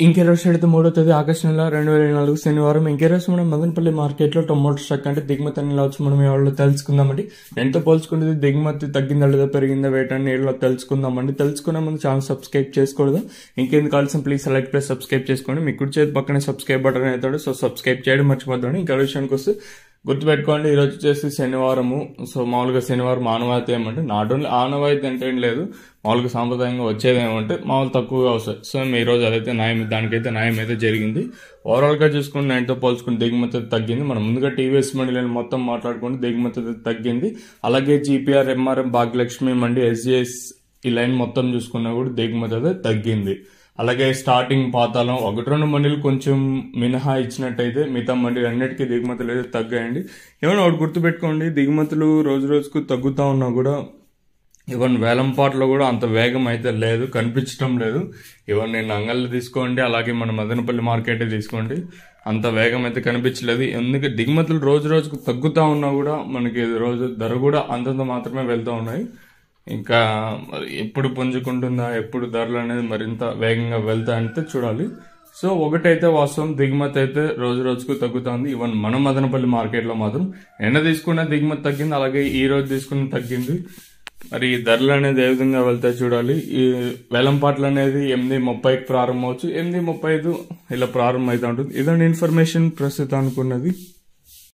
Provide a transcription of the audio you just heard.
ఇంకెరోజు అయితే 3వ తేదీ ఆగస్టు నెల 2024 శనివారం. ఇంకెరోజు మనం మదనపల్లి మార్కెట్లో టొమాటో స్టాక్ అంటే దిగుమతి అని వచ్చి మనం ఎవరిలో తెలుసుకుందామండి. ఎంతో పోల్చుకుంటే దిగుమతి తగ్గిందా లేదా పెరిగిందా వేటని ఏళ్ళలో తెలుసుకుందామండి. తెలుసుకునే ముందు ఛానల్ సబ్స్క్రైబ్ చేసుకోవద్దు. ఇంకేందుకు కావాల్సిన ప్లీజ్ సెలెక్ట్ ప్లస్ సబ్స్క్రైబ్ చేసుకోండి. మీ కుడి చేతి పక్కనే సబ్స్క్రైబ్ బటన్ అవుతాడు. సో సబ్స్క్రైబ్ చేయడం మర్చిపోద్దండి. ఇంకా విషయానికి వస్తే గుర్తుపెట్టుకోండి, ఈరోజు వచ్చేసి శనివారము. సో మామూలుగా శనివారం ఆనవాయితీ ఏమంటే నాట్ ఓన్లీ ఆనవాయితీ అంటే ఏం లేదు, మామూలుగా సాంప్రదాయంగా వచ్చేది ఏమంటే మామూలు తక్కువగా వస్తాయి. సో ఈ రోజు అదైతే దానికైతే న్యాయం అయితే జరిగింది. ఓవరాల్గా చూసుకుంటే నైన్తో పోల్చుకుని దిగుమతి తగ్గింది. మనం ముందుగా టీవీఎస్ మండలిని మొత్తం మాట్లాడుకుంటే దిగుమతి తగ్గింది. అలాగే జీపీఆర్, ఎంఆర్ఎం, భాగ్యలక్ష్మి మండి, ఎస్జిఎస్ ఈ లైన్ మొత్తం చూసుకున్నా కూడా దిగుమతి అయితే తగ్గింది. అలాగే స్టార్టింగ్ పాతాలం 1-2 మండీలు కొంచెం మినహా ఇచ్చినట్టయితే మిగతా మండీలు అన్నిటికీ దిగుమతులు అయితే తగ్గాయండి. ఏమైనా ఒకటి గుర్తుపెట్టుకోండి, దిగుమతులు రోజు రోజుకు తగ్గుతూ ఉన్నా కూడా ఈవెన్ వేలంపాట్లో కూడా అంత వేగం అయితే లేదు, కనిపించడం లేదు. ఈవెన్ నేను అంగళ్ళు తీసుకోండి, అలాగే మన మదనపల్లి మార్కెట్ తీసుకోండి, అంత వేగం అయితే కనిపించలేదు. ఎందుకంటే దిగుమతులు రోజు రోజుకు తగ్గుతూ ఉన్నా కూడా మనకి రోజు ధర కూడా అంతంత మాత్రమే వెళ్తూ ఉన్నాయి. ఇంకా ఎప్పుడు పుంజుకుంటుందా, ఎప్పుడు ధరలు అనేది మరింత వేగంగా వెళ్తాయంటే చూడాలి. సో ఒకటైతే వాస్తవం, దిగుమతి అయితే రోజు రోజుకు తగ్గుతుంది. ఈవెన్ మన మదనపల్లి మార్కెట్లో మాత్రం నిన్న తీసుకున్న దిగుమతి తగ్గింది, అలాగే ఈ రోజు తీసుకున్న తగ్గింది. మరి ధరలు అనేది ఏ విధంగా వెళ్తాయి చూడాలి. ఈ వేలంపాట్లు అనేది 8:30కి ప్రారంభం అవచ్చు, 8:35 ఇలా ప్రారంభం అయితే ఉంటుంది. ఇదండి ఇన్ఫర్మేషన్ ప్రస్తుతం అనుకున్నది.